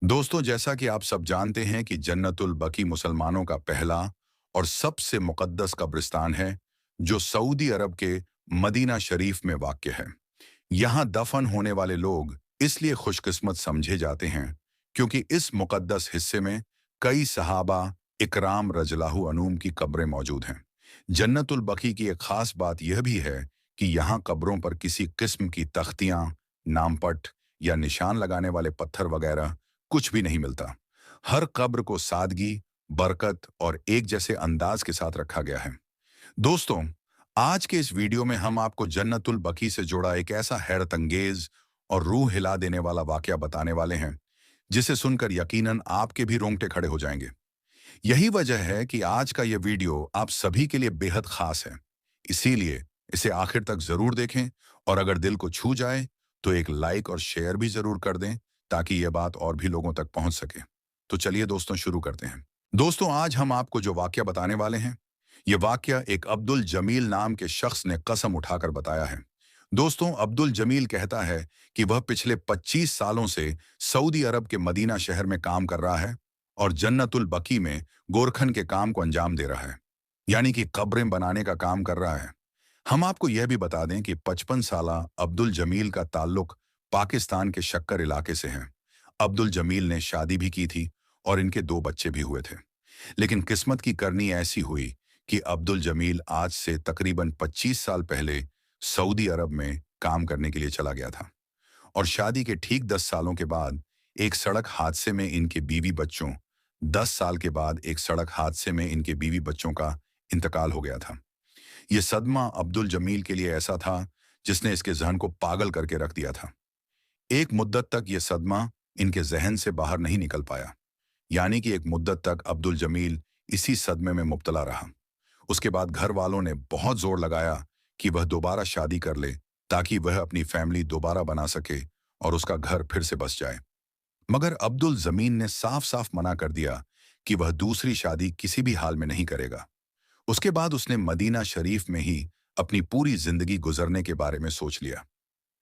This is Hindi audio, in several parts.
दोस्तों, जैसा कि आप सब जानते हैं कि जन्नतुल बकी मुसलमानों का पहला और सबसे मुकद्दस कब्रिस्तान है, जो सऊदी अरब के मदीना शरीफ में वाक़ है। यहाँ दफन होने वाले लोग इसलिए खुशकिस्मत समझे जाते हैं क्योंकि इस मुकद्दस हिस्से में कई सहाबा इकराम रजलाहु अनूम की कब्रें मौजूद हैं। जन्नतुल बकी की एक खास बात यह भी है कि यहाँ कब्रों पर किसी किस्म की तख्तियाँ, नामपट या निशान लगाने वाले पत्थर वगैरह कुछ भी नहीं मिलता। हर कब्र को सादगी, बरकत और एक जैसे अंदाज के साथ रखा गया है। दोस्तों, आज के इस वीडियो में हम आपको जन्नतुल बकी से जुड़ा एक ऐसा हैरत अंगेज और रूह हिला देने वाला वाकया बताने वाले हैं, जिसे सुनकर यकीनन आपके भी रोंगटे खड़े हो जाएंगे। यही वजह है कि आज का यह वीडियो आप सभी के लिए बेहद खास है। इसीलिए इसे आखिर तक जरूर देखें और अगर दिल को छू जाए तो एक लाइक और शेयर भी जरूर कर दें, ताकि यह बात और भी लोगों तक पहुंच सके। तो चलिए दोस्तों, शुरू करते हैं। दोस्तों, आज हम आपको जो वाकया बताने वाले हैं, यह वाकया एक अब्दुल जमील नाम के शख्स ने कसम उठाकर बताया है। दोस्तों, अब्दुल जमील कहता है कि वह पिछले 25 सालों से सऊदी अरब के मदीना शहर में काम कर रहा है और जन्नतुल बकी में गोरखन के काम को अंजाम दे रहा है, यानी कि कब्रें बनाने का काम कर रहा है। हम आपको यह भी बता दें कि 55 साला अब्दुल जमील का ताल्लुक पाकिस्तान के शक्कर इलाके से है। अब्दुल जमील ने शादी भी की थी और इनके 2 बच्चे भी हुए थे। लेकिन किस्मत की करनी ऐसी हुई कि अब्दुल जमील आज से तकरीबन 25 साल पहले सऊदी अरब में काम करने के लिए चला गया था और शादी के ठीक 10 सालों के बाद एक सड़क हादसे में इनके बीवी बच्चों 10 साल के बाद एक सड़क हादसे में इनके बीवी बच्चों का इंतकाल हो गया था। यह सदमा अब्दुल जमील के लिए ऐसा था जिसने इसके जहन को पागल करके रख दिया था। एक मुद्दत तक यह सदमा इनके जहन से बाहर नहीं निकल पाया, यानी कि एक मुद्दत तक अब्दुल जमील इसी सदमे में मुब्तला रहा। उसके बाद घर वालों ने बहुत जोर लगाया कि वह दोबारा शादी कर ले, ताकि वह अपनी फैमिली दोबारा बना सके और उसका घर फिर से बस जाए। मगर अब्दुल जमीन ने साफ साफ मना कर दिया कि वह दूसरी शादी किसी भी हाल में नहीं करेगा। उसके बाद उसने मदीना शरीफ में ही अपनी पूरी जिंदगी गुजरने के बारे में सोच लिया।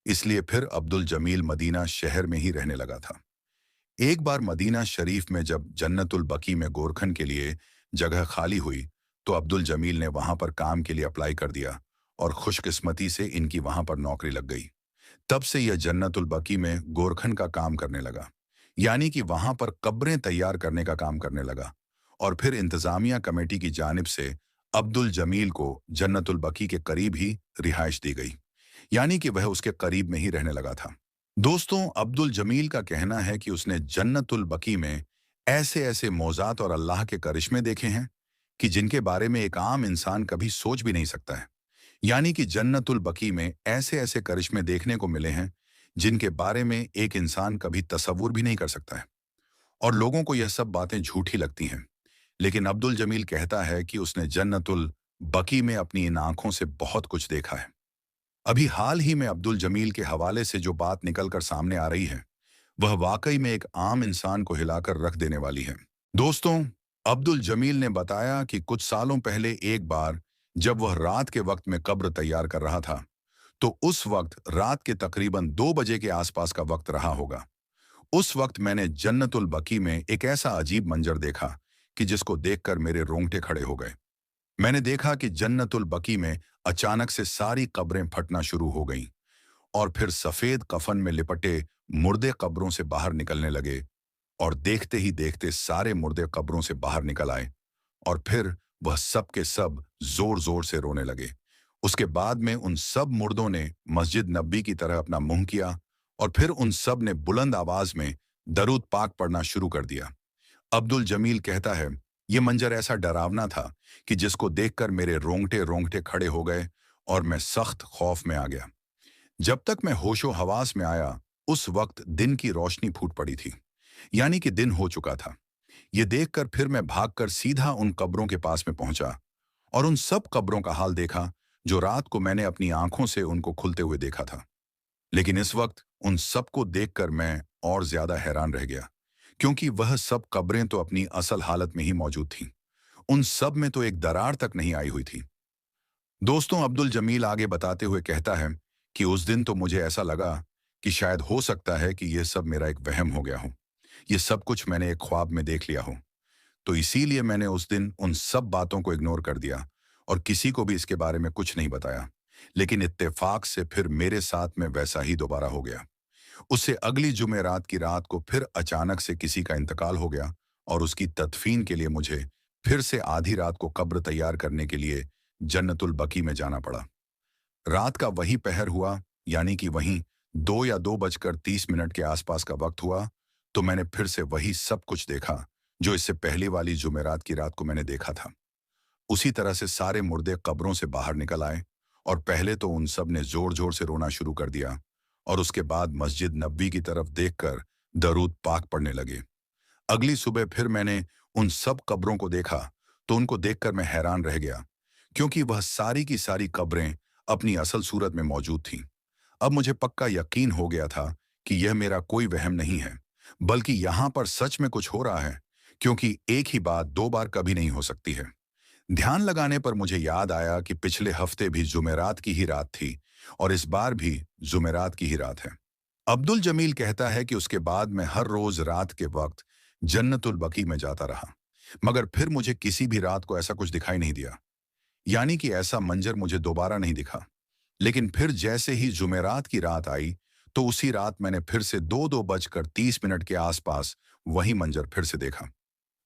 इसलिए फिर अब्दुल जमील मदीना शहर में ही रहने लगा था। एक बार मदीना शरीफ में जब जन्नतुल बकी में गोरखन के लिए जगह खाली हुई, तो अब्दुल जमील ने वहां पर काम के लिए अप्लाई कर दिया और खुशकिस्मती से इनकी वहां पर नौकरी लग गई। तब से यह जन्नतुल बकी में गोरखन का काम करने लगा, यानी कि वहां पर कब्रें तैयार करने का काम करने लगा। और फिर इंतजामिया कमेटी की जानिब से अब्दुल जमील को जन्नतुल बकी के करीब ही रिहाइश दी गई, यानी कि वह उसके करीब में ही रहने लगा था। दोस्तों, अब्दुल जमील का कहना है कि उसने जन्नतुल बकी में ऐसे ऐसे मौज़ात और अल्लाह के करिश्मे देखे हैं कि जिनके बारे में एक आम इंसान कभी सोच भी नहीं सकता है। यानी कि जन्नतुल बकी में ऐसे ऐसे करिश्मे देखने को मिले हैं जिनके बारे में एक इंसान कभी तसव्वुर भी नहीं कर सकता है। और लोगों को यह सब बातें झूठी लगती हैं, लेकिन अब्दुल जमील कहता है कि उसने जन्नतुल बकी में अपनी इन आंखों से बहुत कुछ देखा है। अभी हाल ही में अब्दुल जमील के हवाले से जो बात निकलकर सामने आ रही है, वह वाकई में एक आम इंसान को हिलाकर रख देने वाली है। दोस्तों, अब्दुल जमील ने बताया कि कुछ सालों पहले एक बार जब वह रात के वक्त में कब्र तैयार कर रहा था, तो उस वक्त रात के तकरीबन 2 बजे के आसपास का वक्त रहा होगा। उस वक्त मैंने जन्नतुल बकी में एक ऐसा अजीब मंजर देखा कि जिसको देखकर मेरे रोंगटे खड़े हो गए। मैंने देखा कि जन्नतुल बकी में अचानक से सारी कब्रें फटना शुरू हो गईं और फिर सफेद कफन में लिपटे मुर्दे कब्रों से बाहर निकलने लगे और देखते ही देखते सारे मुर्दे कब्रों से बाहर निकल आए और फिर वह सब के सब जोर जोर से रोने लगे। उसके बाद में उन सब मुर्दों ने मस्जिद नबी की तरह अपना मुंह किया और फिर उन सब ने बुलंद आवाज में दरूद पाक पढ़ना शुरू कर दिया। अब्दुल जमील कहता है, यह मंजर ऐसा डरावना था कि जिसको देखकर मेरे रोंगटे रोंगटे खड़े हो गए और मैं सख्त खौफ में आ गया। जब तक मैं होशो हवास में आया, उस वक्त दिन की रोशनी फूट पड़ी थी, यानी कि दिन हो चुका था। ये देखकर फिर मैं भागकर सीधा उन कब्रों के पास में पहुंचा और उन सब कब्रों का हाल देखा जो रात को मैंने अपनी आंखों से उनको खुलते हुए देखा था। लेकिन इस वक्त उन सबको देखकर मैं और ज्यादा हैरान रह गया, क्योंकि वह सब कब्रें तो अपनी असल हालत में ही मौजूद थीं। उन सब में तो एक दरार तक नहीं आई हुई थी। दोस्तों, अब्दुल जमील आगे बताते हुए कहता है कि उस दिन तो मुझे ऐसा लगा कि शायद हो सकता है कि यह सब मेरा एक वहम हो गया हो, ये सब कुछ मैंने एक ख्वाब में देख लिया हो। तो इसीलिए मैंने उस दिन उन सब बातों को इग्नोर कर दिया और किसी को भी इसके बारे में कुछ नहीं बताया। लेकिन इत्तेफाक से फिर मेरे साथ में वैसा ही दोबारा हो गया। उससे अगली जुमेरात की रात को फिर अचानक से किसी का इंतकाल हो गया और उसकी तदफीन के लिए मुझे फिर से आधी रात को कब्र तैयार करने के लिए जन्नतुल बकी में जाना पड़ा। रात का वही पहर हुआ, यानी कि वहीं 2 या 2 बजकर 30 मिनट के आसपास का वक्त हुआ, तो मैंने फिर से वही सब कुछ देखा जो इससे पहली वाली जुमेरात की रात को मैंने देखा था। उसी तरह से सारे मुर्दे कब्रों से बाहर निकल आए और पहले तो उन सब ने जोर जोर से रोना शुरू कर दिया और उसके बाद मस्जिद नबवी की तरफ देखकर दरूद पाक पढ़ने लगे। अगली सुबह फिर मैंने उन सब कब्रों को देखा तो उनको देखकर मैं हैरान रह गया, क्योंकि वह सारी की सारी कब्रें अपनी असल सूरत में मौजूद थीं। अब मुझे पक्का यकीन हो गया था कि यह मेरा कोई वहम नहीं है, बल्कि यहाँ पर सच में कुछ हो रहा है, क्योंकि एक ही बात 2 बार कभी नहीं हो सकती है। ध्यान लगाने पर मुझे याद आया कि पिछले हफ्ते भी जुमेरात की ही रात थी और इस बार भी जुमेरात की ही रात है। अब्दुल जमील कहता है कि उसके बाद मैं हर रोज रात के वक्त जन्नतुल बकी में जाता रहा, मगर फिर मुझे किसी भी रात को ऐसा कुछ दिखाई नहीं दिया, यानी कि ऐसा मंजर मुझे दोबारा नहीं दिखा। लेकिन फिर जैसे ही जुमेरात की रात आई, तो उसी रात मैंने फिर से 2 बजकर 30 मिनट के आसपास वही मंजर फिर से देखा।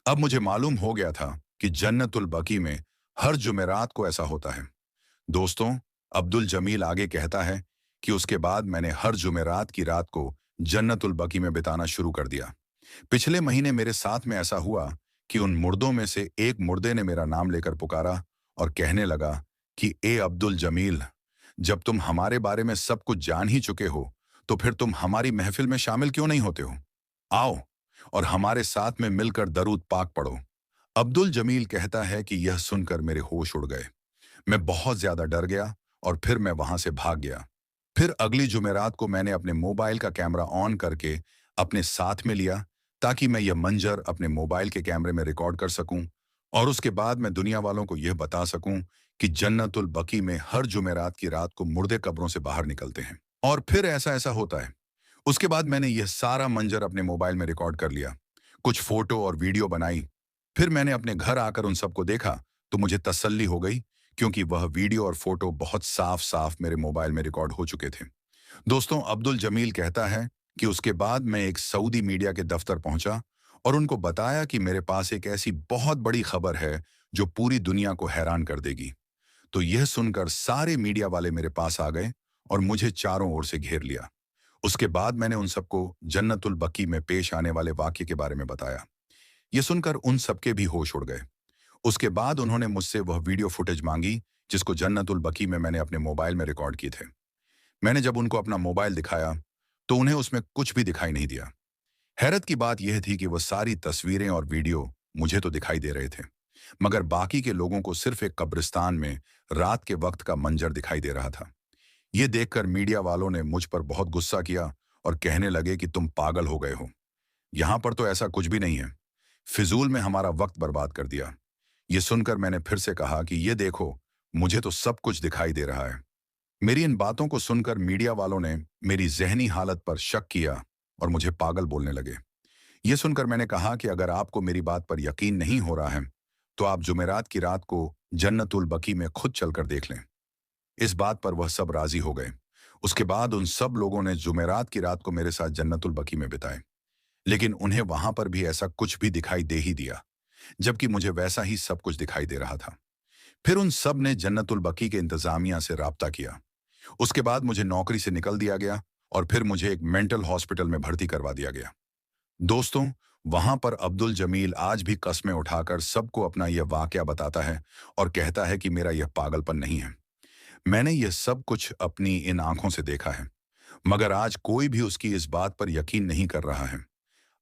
अब मुझे मालूम हो गया था कि जन्नतुल बकी में हर जुमेरात को ऐसा होता है। दोस्तों, अब्दुल जमील आगे कहता है कि उसके बाद मैंने हर जुमेरात की रात को जन्नतुल बकी में बिताना शुरू कर दिया। पिछले महीने मेरे साथ में ऐसा हुआ कि उन मुर्दों में से एक मुर्दे ने मेरा नाम लेकर पुकारा और कहने लगा कि ए अब्दुल जमील, जब तुम हमारे बारे में सब कुछ जान ही चुके हो, तो फिर तुम हमारी महफिल में शामिल क्यों नहीं होते हो? आओ और हमारे साथ में मिलकर दरूद पाक पढ़ो। अब्दुल जमील कहता है कि यह सुनकर मेरे होश उड़ गए। मैं बहुत ज्यादा डर गया और फिर मैं वहां से भाग गया। फिर अगली जुमेरात को मैंने अपने मोबाइल का कैमरा ऑन करके अपने साथ में लिया, ताकि मैं यह मंजर अपने मोबाइल के कैमरे में रिकॉर्ड कर सकूं और उसके बाद मैं दुनिया वालों को यह बता सकूं कि जन्नतुल बकी में हर जुमेरात की रात को मुर्दे कब्रों से बाहर निकलते हैं और फिर ऐसा ऐसा होता है। उसके बाद मैंने यह सारा मंजर अपने मोबाइल में रिकॉर्ड कर लिया, कुछ फोटो और वीडियो बनाई। फिर मैंने अपने घर आकर उन सबको देखा तो मुझे तसल्ली हो गई, क्योंकि वह वीडियो और फोटो बहुत साफ साफ मेरे मोबाइल में रिकॉर्ड हो चुके थे। दोस्तों, अब्दुल जमील कहता है कि उसके बाद मैं एक सऊदी मीडिया के दफ्तर पहुंचा और उनको बताया कि मेरे पास एक ऐसी बहुत बड़ी खबर है जो पूरी दुनिया को हैरान कर देगी। तो यह सुनकर सारे मीडिया वाले मेरे पास आ गए और मुझे चारों ओर से घेर लिया। उसके बाद मैंने उन सबको जन्नतुल बकी में पेश आने वाले वाक्य के बारे में बताया। ये सुनकर उन सबके भी होश उड़ गए। उसके बाद उन्होंने मुझसे वह वीडियो फुटेज मांगी जिसको जन्नतुल बकी में मैंने अपने मोबाइल में रिकॉर्ड किए थे। मैंने जब उनको अपना मोबाइल दिखाया तो उन्हें उसमें कुछ भी दिखाई नहीं दिया। हैरत की बात यह थी कि वह सारी तस्वीरें और वीडियो मुझे तो दिखाई दे रहे थे, मगर बाकी के लोगों को सिर्फ एक कब्रिस्तान में रात के वक्त का मंजर दिखाई दे रहा था। ये देखकर मीडिया वालों ने मुझ पर बहुत गुस्सा किया और कहने लगे कि तुम पागल हो गए हो, यहां पर तो ऐसा कुछ भी नहीं है, फिजूल में हमारा वक्त बर्बाद कर दिया। ये सुनकर मैंने फिर से कहा कि ये देखो, मुझे तो सब कुछ दिखाई दे रहा है। मेरी इन बातों को सुनकर मीडिया वालों ने मेरी जहनी हालत पर शक किया और मुझे पागल बोलने लगे। ये सुनकर मैंने कहा कि अगर आपको मेरी बात पर यकीन नहीं हो रहा है, तो आप जुमेरात की रात को जन्नतुल बकी में खुद चलकर देख लें। इस बात पर वह सब राजी हो गए। उसके बाद उन सब लोगों ने जुमेरात की रात को मेरे साथ जन्नतुल बकी में बिताए, लेकिन उन्हें वहां पर भी ऐसा कुछ भी दिखाई दे ही दिया, जबकि मुझे वैसा ही सब कुछ दिखाई दे रहा था। फिर उन सब ने जन्नतुल बकी के इंतजामिया से राब्ता किया। उसके बाद मुझे नौकरी से निकल दिया गया और फिर मुझे एक मेंटल हॉस्पिटल में भर्ती करवा दिया गया। दोस्तों, वहां पर अब्दुल जमील आज भी कस्में उठाकर सबको अपना यह वाकया बताता है और कहता है कि मेरा यह पागलपन नहीं है। मैंने यह सब कुछ अपनी इन आंखों से देखा है, मगर आज कोई भी उसकी इस बात पर यकीन नहीं कर रहा है।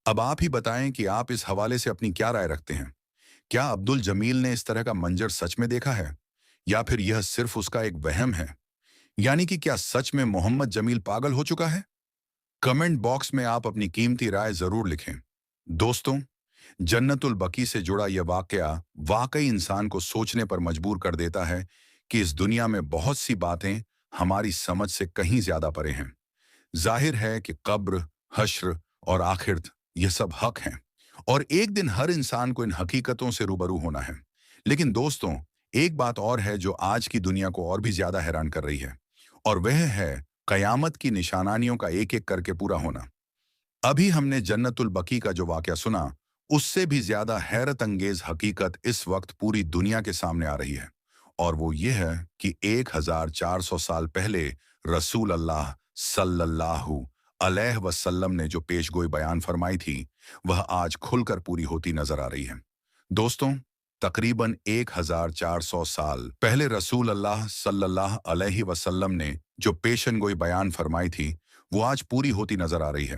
अब आप ही बताएं कि आप इस हवाले से अपनी क्या राय रखते हैं। क्या अब्दुल जमील ने इस तरह का मंजर सच में देखा है, या फिर यह सिर्फ उसका एक वहम है? यानी कि क्या सच में मोहम्मद जमील पागल हो चुका है? कमेंट बॉक्स में आप अपनी कीमती राय जरूर लिखें। दोस्तों, जन्नतुल बकी से जुड़ा यह वाकया वाकई इंसान को सोचने पर मजबूर कर देता है कि इस दुनिया में बहुत सी बातें हमारी समझ से कहीं ज्यादा परे हैं। जाहिर है कि कब्र, हश्र और आखिरत यह सब हक हैं और एक दिन हर इंसान को इन हकीकतों से रूबरू होना है। लेकिन दोस्तों, एक बात और है जो आज की दुनिया को और भी ज्यादा हैरान कर रही है, और वह है कयामत की निशानियों का एक एक करके पूरा होना। अभी हमने जन्नतुल बकी का जो वाकया सुना, उससे भी ज्यादा हैरत अंगेज हकीकत इस वक्त पूरी दुनिया के सामने आ रही है। और वो ये है कि 1400 साल पहले रसूल अल्लाह सल्लल्लाहु अलैहि वसल्लम ने जो पेशगोई बयान फरमाई थी, वह आज खुलकर पूरी होती नजर आ रही है। दोस्तों, तकरीबन 1400 साल पहले रसूल अल्लाह सल्लल्लाहु अलैहि वसल्लम ने जो पेशनगोई बयान फरमाई थी, वो आज पूरी होती नजर आ रही है।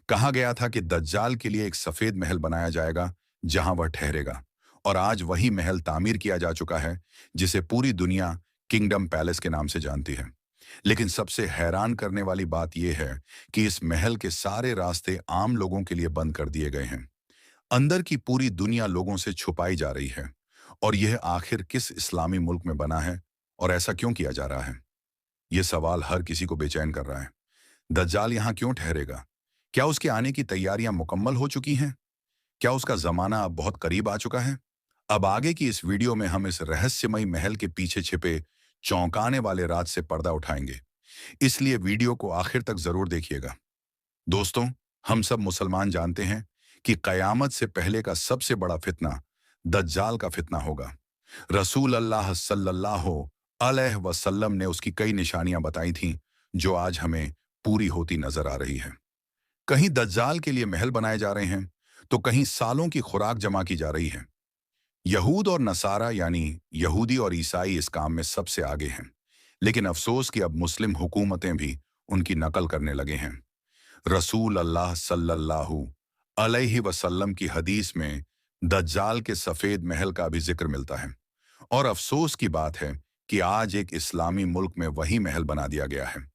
कहा गया था कि दज्जाल के लिए एक सफेद महल बनाया जाएगा जहां वह ठहरेगा, और आज वही महल तामीर किया जा चुका है, जिसे पूरी दुनिया किंगडम पैलेस के नाम से जानती है। लेकिन सबसे हैरान करने वाली बात यह है कि इस महल के सारे रास्ते आम लोगों के लिए बंद कर दिए गए हैं। अंदर की पूरी दुनिया लोगों से छुपाई जा रही है, और यह आखिर किस इस्लामी मुल्क में बना है और ऐसा क्यों किया जा रहा है? यह सवाल हर किसी को बेचैन कर रहा है। दज्जाल यहां क्यों ठहरेगा? क्या उसके आने की तैयारियां मुकम्मल हो चुकी हैं? क्या उसका जमाना अब बहुत करीब आ चुका है? अब आगे की इस वीडियो में हम इस रहस्यमयी महल के पीछे छिपे चौंकाने वाले राज से पर्दा उठाएंगे। इसलिए वीडियो को आखिर तक जरूर देखिएगा। दोस्तों, हम सब मुसलमान जानते हैं कि कयामत से पहले का सबसे बड़ा फितना दज्जाल का फितना होगा। रसूल अल्लाह सल्लल्लाहु अलैहि वसल्लम ने उसकी कई निशानियां बताई थीं, जो आज हमें पूरी होती नजर आ रही है। कहीं दज्जाल के लिए महल बनाए जा रहे हैं, तो कहीं सालों की खुराक जमा की जा रही है। यहूद और नसारा यानी यहूदी और ईसाई इस काम में सबसे आगे हैं, लेकिन अफसोस कि अब मुस्लिम हुकूमतें भी उनकी नकल करने लगे हैं। रसूल अल्लाह सल्लल्लाहु अलैहि वसल्लम की हदीस में दज्जाल के सफेद महल का भी जिक्र मिलता है, और अफसोस की बात है कि आज एक इस्लामी मुल्क में वही महल बना दिया गया है।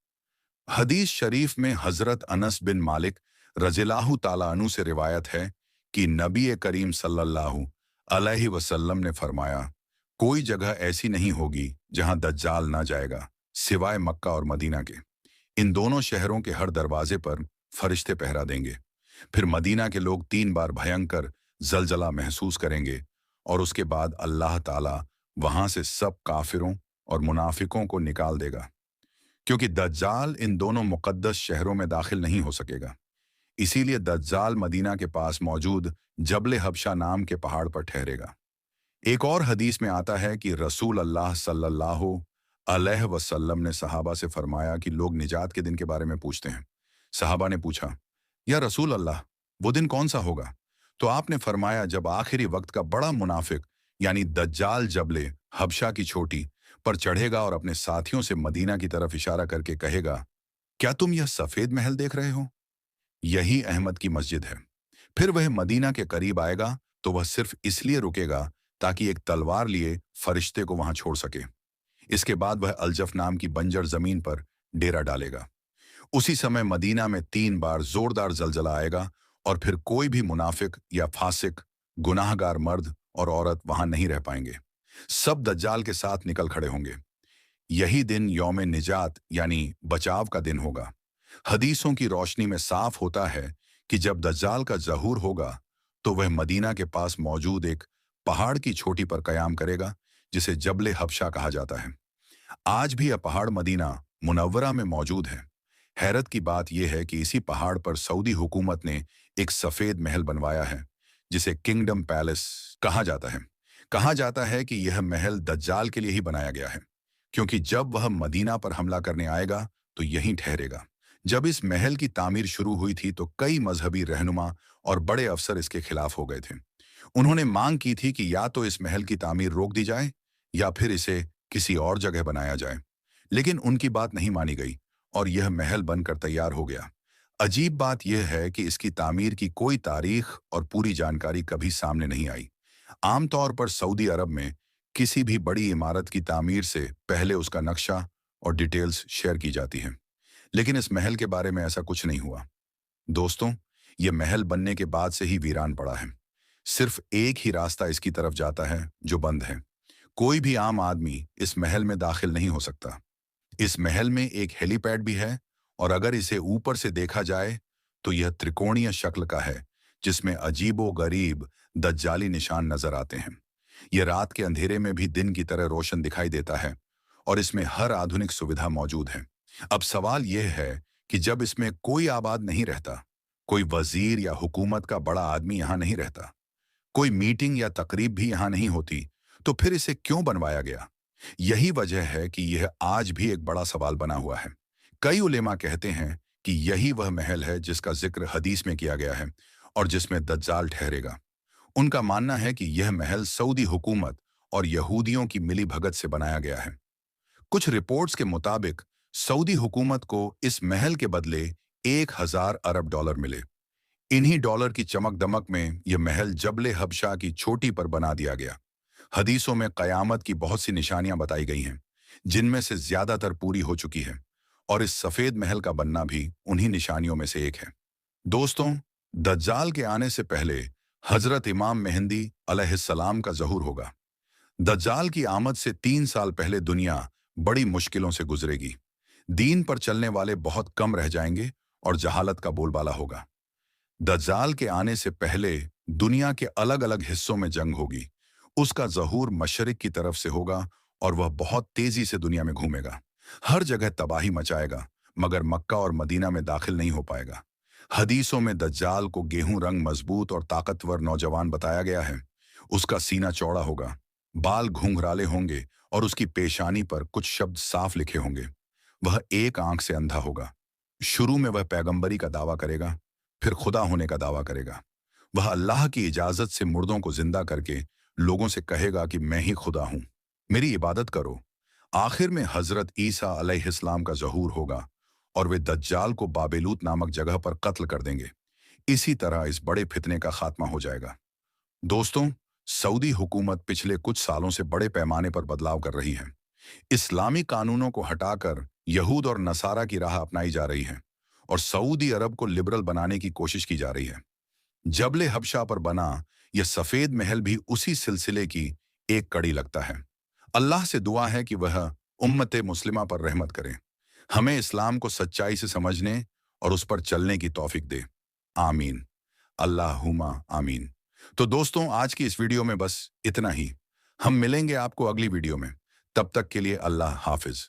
हदीस शरीफ में हजरत अनस बिन मालिक रज़ियल्लाहु ताला अन्हु से रिवायत है कि नबी करीम सल्लल्लाहु अलैहि वसल्लम ने फरमाया, कोई जगह ऐसी नहीं होगी जहां दज्जाल ना जाएगा, सिवाय मक्का और मदीना के। इन दोनों शहरों के हर दरवाजे पर फरिश्ते पहरा देंगे। फिर मदीना के लोग 3 बार भयंकर जलजला महसूस करेंगे, और उसके बाद अल्लाह ताला वहां से सब काफिरों और मुनाफिकों को निकाल देगा, क्योंकि दज्जाल इन दोनों मुकद्दस शहरों में दाखिल नहीं हो सकेगा। इसीलिए दज्जाल मदीना के पास मौजूद जबले हबशा नाम के पहाड़ पर ठहरेगा। एक और हदीस में आता है कि रसूल अल्लाह सल्लल्लाहु अलैहि वसल्लम ने सहाबा से फरमाया कि लोग निजात के दिन के बारे में पूछते हैं। सहाबा ने पूछा, या रसूल अल्लाह, वो दिन कौन सा होगा? तो आपने फरमाया, जब आखिरी वक्त का बड़ा मुनाफिक यानी दज्जाल जबले हबशा की छोटी पर चढ़ेगा और अपने साथियों से मदीना की तरफ इशारा करके कहेगा, क्या तुम यह सफेद महल देख रहे हो? यही अहमद की मस्जिद है। फिर वह मदीना के करीब आएगा तो वह सिर्फ इसलिए रुकेगा ताकि एक तलवार लिए फरिश्ते को वहां छोड़ सके। इसके बाद वह अल्जफ नाम की बंजर जमीन पर डेरा डालेगा। उसी समय मदीना में 3 बार जोरदार जलजला आएगा, और फिर कोई भी मुनाफिक या फासिक, गुनाहगार मर्द और औरत वहां नहीं रह पाएंगे। सब दज्जाल के साथ निकल खड़े होंगे। यही दिन यौम निजात यानी बचाव का दिन होगा। हदीसों की रोशनी में साफ होता है कि जब दज्जाल का ज़हूर होगा, तो वह मदीना के पास मौजूद एक पहाड़ की चोटी पर कयाम करेगा, जिसे जबले हबशा कहा जाता है। आज भी यह पहाड़ मदीना मुनव्वरा में मौजूद है। हैरत की बात यह है कि इसी पहाड़ पर सऊदी हुकूमत ने एक सफेद महल बनवाया है, जिसे किंगडम पैलेस कहा जाता है। कहा जाता है कि यह महल दज्जाल के लिए ही बनाया गया है, क्योंकि जब वह मदीना पर हमला करने आएगा तो यहीं ठहरेगा। जब इस महल की तामीर शुरू हुई थी तो कई मजहबी रहनुमा और बड़े अफसर इसके खिलाफ हो गए थे। उन्होंने मांग की थी कि या तो इस महल की तामीर रोक दी जाए या फिर इसे किसी और जगह बनाया जाए, लेकिन उनकी बात नहीं मानी गई और यह महल बनकर तैयार हो गया। अजीब बात यह है कि इसकी तामीर की कोई तारीख और पूरी जानकारी कभी सामने नहीं आई। आमतौर पर सऊदी अरब में किसी भी बड़ी इमारत की तामीर से पहले उसका नक्शा और डिटेल्स शेयर की जाती है, लेकिन इस महल के बारे में ऐसा कुछ नहीं हुआ। दोस्तों, यह महल बनने के बाद से ही वीरान पड़ा है। सिर्फ एक ही रास्ता इसकी तरफ जाता है जो बंद है। कोई भी आम आदमी इस महल में दाखिल नहीं हो सकता। इस महल में एक हेलीपैड भी है, और अगर इसे ऊपर से देखा जाए तो यह त्रिकोणीय शक्ल का है, जिसमें अजीबो गरीब दज्जाली निशान नजर आते हैं। यह रात के अंधेरे में भी दिन की तरह रोशन दिखाई देता है और इसमें हर आधुनिक सुविधा मौजूद है। अब सवाल यह है कि जब इसमें कोई आबाद नहीं रहता, कोई वजीर या हुकूमत का बड़ा आदमी यहां नहीं रहता, कोई मीटिंग या तकरीब भी यहां नहीं होती, तो फिर इसे क्यों बनवाया गया? यही वजह है कि यह आज भी एक बड़ा सवाल बना हुआ है। कई उलेमा कहते हैं कि यही वह महल है जिसका जिक्र हदीस में किया गया है और जिसमें दज्जाल ठहरेगा। उनका मानना है कि यह महल सऊदी हुकूमत और यहूदियों की मिली भगत से बनाया गया है। कुछ रिपोर्ट्स के मुताबिक सऊदी हुकूमत को इस महल के बदले 1000 अरब डॉलर मिले। इन्हीं डॉलर की चमक दमक में यह महल जबले हबशा की चोटी पर बना दिया गया। हदीसों में कयामत की बहुत सी निशानियां बताई गई हैं, जिनमें से ज्यादातर पूरी हो चुकी है, और इस सफेद महल का बनना भी उन्हीं निशानियों में से एक है। दोस्तों, दज्जाल के आने से पहले हजरत इमाम मेहंदी अलैहिस्सलाम का ज़हूर होगा। दज्जाल की आमद से 3 साल पहले दुनिया बड़ी मुश्किलों से गुजरेगी। दीन पर चलने वाले बहुत कम रह जाएंगे और जहालत का बोलबाला होगा। दज्जाल के आने से पहले दुनिया के अलग अलग हिस्सों में जंग होगी। उसका ज़हूर मशरिक की तरफ से होगा और वह बहुत तेजी से दुनिया में घूमेगा। हर जगह तबाही मचाएगा, मगर मक्का और मदीना में दाखिल नहीं हो पाएगा। हदीसों में दज्जाल को गेहूं रंग मजबूत और ताकतवर नौजवान बताया गया है। उसका सीना चौड़ा होगा, बाल घुंघराले होंगे और उसकी पेशानी पर कुछ शब्द साफ लिखे होंगे। वह एक आंख से अंधा होगा। शुरू में वह पैगंबरी का दावा करेगा, फिर खुदा होने का दावा करेगा। वह अल्लाह की इजाजत से मुर्दों को जिंदा करके लोगों से कहेगा कि मैं ही खुदा हूं, मेरी इबादत करो। आखिर में हजरत ईसा अलैहिस्सलाम का ज़हूर होगा और वे दज्जाल को बाबेलूत नामक जगह पर कत्ल कर देंगे। इसी तरह इस बड़े फितने का खात्मा हो जाएगा। दोस्तों, सऊदी हुकूमत पिछले कुछ सालों से बड़े पैमाने पर बदलाव कर रही है। इस्लामी कानूनों को हटाकर यहूद और नसारा की राह अपनाई जा रही है और सऊदी अरब को लिबरल बनाने की कोशिश की जा रही है। जबले हबशा पर बना यह सफेद महल भी उसी सिलसिले की एक कड़ी लगता है। अल्लाह से दुआ है कि वह उम्मत मुस्लिमा पर रहमत करे, हमें इस्लाम को सच्चाई से समझने और उस पर चलने की तौफीक दे। आमीन। अल्लाहुम्मा आमीन। तो दोस्तों, आज की इस वीडियो में बस इतना ही। हम मिलेंगे आपको अगली वीडियो में। तब तक के लिए अल्लाह हाफिज।